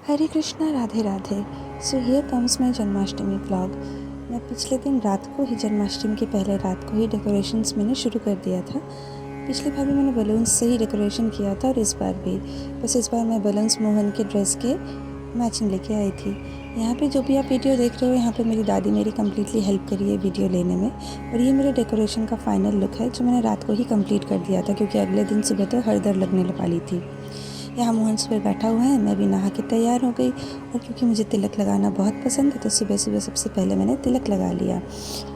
Hare Krishna Radhe Radhe. So here comes my Janmashtami vlog. मैं पिछले दिन रात को ही, जन्माष्टमी के पहले रात को ही डेकोरेशंस मैंने शुरू कर दिया था। पिछली बार भी मैंने बलून्स से ही डेकोरेशन किया था और इस बार भी। बस इस बार मैं बलून्स मोहन के ड्रेस के मैचिंग लेके आई थी। यहाँ पे जो भी आप वीडियो देख रहे हो, यहाँ पे मेरी दादी मेरी कम्प्लीटली हेल्प करी है वीडियो लेने में। और ये मेरे डेकोरेशन का फाइनल लुक है जो मैंने रात को ही कंप्लीट कर दिया था, क्योंकि अगले दिन सुबह तो हरदर लगने वाली थी। यहाँ मोहन सुबह बैठा हुआ है, मैं भी नहा के तैयार हो गई। और क्योंकि मुझे तिलक लगाना बहुत पसंद है तो सुबह सुबह सबसे पहले मैंने तिलक लगा लिया।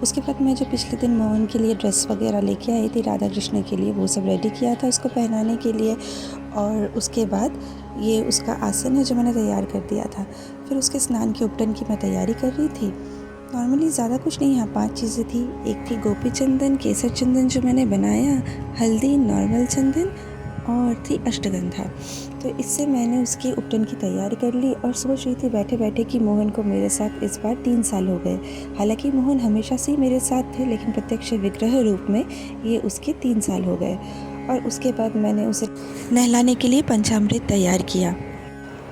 उसके बाद मैं जो पिछले दिन मोहन के लिए ड्रेस वगैरह लेके आई थी राधा कृष्ण के लिए, वो सब रेडी किया था उसको पहनाने के लिए। और उसके बाद ये उसका आसन है जो मैंने तैयार कर दिया था। फिर उसके स्नान के उपटन की मैं तैयारी कर रही थी। नॉर्मली ज़्यादा कुछ नहीं, यहाँ 5 चीज़ें थी। एक थी गोपी चंदन, केसर चंदन जो मैंने बनाया, हल्दी, नॉर्मल चंदन और थी अष्टगंधा। तो इससे मैंने उसके उपटन की तैयारी कर ली और सोच रही थी बैठे बैठे कि मोहन को मेरे साथ इस बार 3 साल हो गए। हालांकि मोहन हमेशा से ही मेरे साथ थे, लेकिन प्रत्यक्ष विग्रह रूप में ये उसके 3 साल हो गए। और उसके बाद मैंने उसे नहलाने के लिए पंचामृत तैयार किया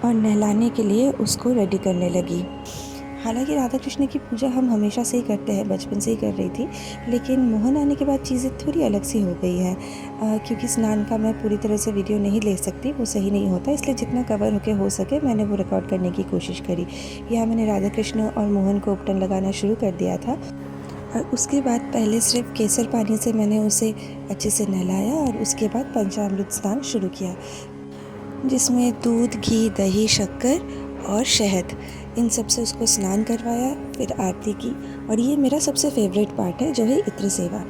और नहलाने के लिए उसको रेडी करने लगी। हालांकि राधा कृष्ण की पूजा हम हमेशा से ही करते हैं, बचपन से ही कर रही थी, लेकिन मोहन आने के बाद चीज़ें थोड़ी अलग सी हो गई हैं। क्योंकि स्नान का मैं पूरी तरह से वीडियो नहीं ले सकती, वो सही नहीं होता, इसलिए जितना कवर होके हो सके मैंने वो रिकॉर्ड करने की कोशिश करी। यहाँ मैंने राधा कृष्ण और मोहन को उपटन लगाना शुरू कर दिया था। और उसके बाद पहले सिर्फ केसर पानी से मैंने उसे अच्छे से नहलाया और उसके बाद पंचामृत स्नान शुरू किया, जिसमें दूध, घी, दही, शक्कर और शहद, इन सब से उसको स्नान करवाया। फिर आरती की। और ये मेरा सबसे फेवरेट पार्ट है जो है इत्र सेवा।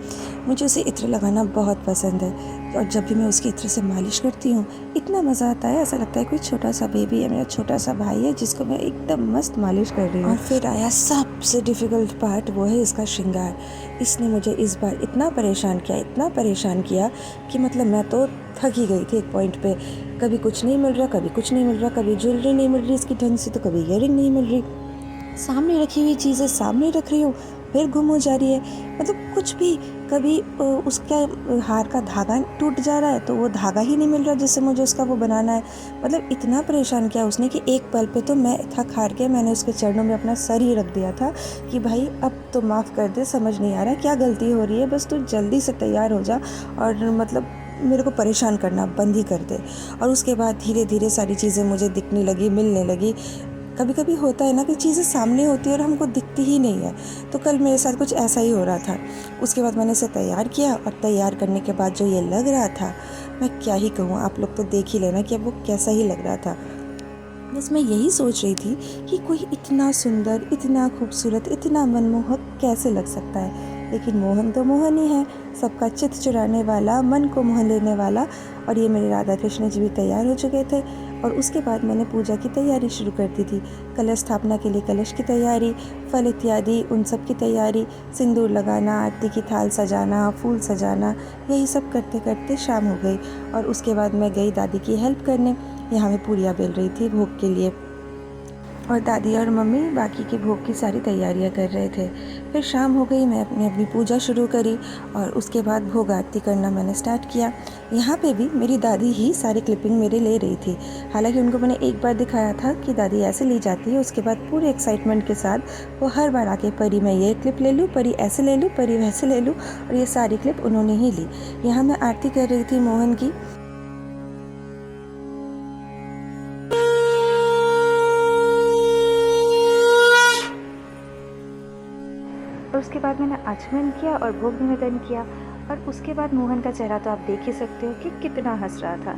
मुझे उसे इत्र लगाना बहुत पसंद है और जब भी मैं उसकी इत्र से मालिश करती हूँ इतना मज़ा आता है, ऐसा लगता है कोई छोटा सा बेबी है, मेरा छोटा सा भाई है जिसको मैं एकदम मस्त मालिश कर रही हूँ। और फिर आया सबसे डिफ़िकल्ट पार्ट, वो है इसका श्रृंगार। इसने मुझे इस बार इतना परेशान किया कि मतलब मैं तो थक ही गई थी एक पॉइंट पे। कभी कुछ नहीं मिल रहा, कभी कुछ नहीं मिल रहा, कभी ज्वेलरी नहीं मिल रही इसकी ढंग से, तो कभी ईयरिंग नहीं मिल रही, सामने रखी हुई चीज़ें सामने रख रही हूँ फिर गुम हो जा रही है। मतलब कुछ भी, कभी उसका हार का धागा टूट जा रहा है तो वो धागा ही नहीं मिल रहा जिससे मुझे उसका वो बनाना है। मतलब इतना परेशान किया उसने कि एक पल पे तो मैं थक हार के मैंने उसके चरणों में अपना सर ही रख दिया था कि भाई अब तो माफ़ कर दे, समझ नहीं आ रहा क्या गलती हो रही है, बस तू जल्दी से तैयार हो जा और मतलब मेरे को परेशान करना बंद ही कर दे। और उसके बाद धीरे धीरे सारी चीज़ें मुझे दिखने लगी, मिलने लगी। कभी कभी होता है ना कि चीज़ें सामने होती है और हमको दिखती ही नहीं है, तो कल मेरे साथ कुछ ऐसा ही हो रहा था। उसके बाद मैंने इसे तैयार किया और तैयार करने के बाद जो ये लग रहा था, मैं क्या ही कहूँ, आप लोग तो देख ही लेना कि अब वो कैसा ही लग रहा था। बस मैं यही सोच रही थी कि कोई इतना सुंदर, इतना खूबसूरत, इतना मनमोहक कैसे लग सकता है। लेकिन मोहन तो मोहन ही है, सबका चित्त चुराने वाला, मन को मोह लेने वाला। और ये मेरे राधा कृष्ण जी भी तैयार हो चुके थे और उसके बाद मैंने पूजा की तैयारी शुरू कर दी थी। कलश स्थापना के लिए कलश की तैयारी, फल इत्यादि उन सब की तैयारी, सिंदूर लगाना, आरती की थाल सजाना, फूल सजाना, यही सब करते करते शाम हो गई। और उसके बाद मैं गई दादी की हेल्प करने। यहाँ मैं पूरियाँ बेल रही थी भोग के लिए और दादी और मम्मी बाकी के भोग की सारी तैयारियां कर रहे थे। फिर शाम हो गई, मैं अपनी पूजा शुरू करी और उसके बाद भोग आरती करना मैंने स्टार्ट किया। यहाँ पे भी मेरी दादी ही सारी क्लिपिंग मेरे ले रही थी। हालांकि उनको मैंने एक बार दिखाया था कि दादी ऐसे ली जाती है, उसके बाद पूरे एक्साइटमेंट के साथ वो हर बार आके परी मैं ये क्लिप ले लूँ, परी ऐसे ले लूँ, परी वैसे ले लूँ, और ये सारी क्लिप उन्होंने ही ली। यहाँ मैं आरती कर रही थी मोहन की। और उसके बाद मैंने आचमन किया और भोग निवेदन किया। और उसके बाद मोहन का चेहरा तो आप देख ही सकते हो कि कितना हंस रहा था।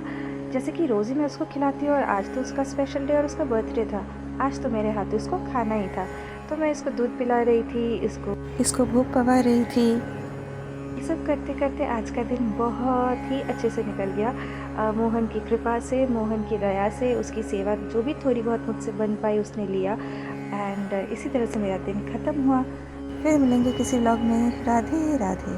जैसे कि रोज़ ही मैं उसको खिलाती हूँ और आज तो उसका स्पेशल डे और उसका बर्थडे था, आज तो मेरे हाथों उसको खाना ही था। तो मैं इसको दूध पिला रही थी, इसको भोग पवा रही थी। ये सब करते करते आज का दिन बहुत ही अच्छे से निकल गया। मोहन की कृपा से, मोहन की दया से, उसकी सेवा जो भी थोड़ी बहुत मुझसे बन पाई उसने लिया। एंड इसी तरह से मेरा दिन ख़त्म हुआ। फिर मिलेंगे किसी व्लॉग में। राधे राधे।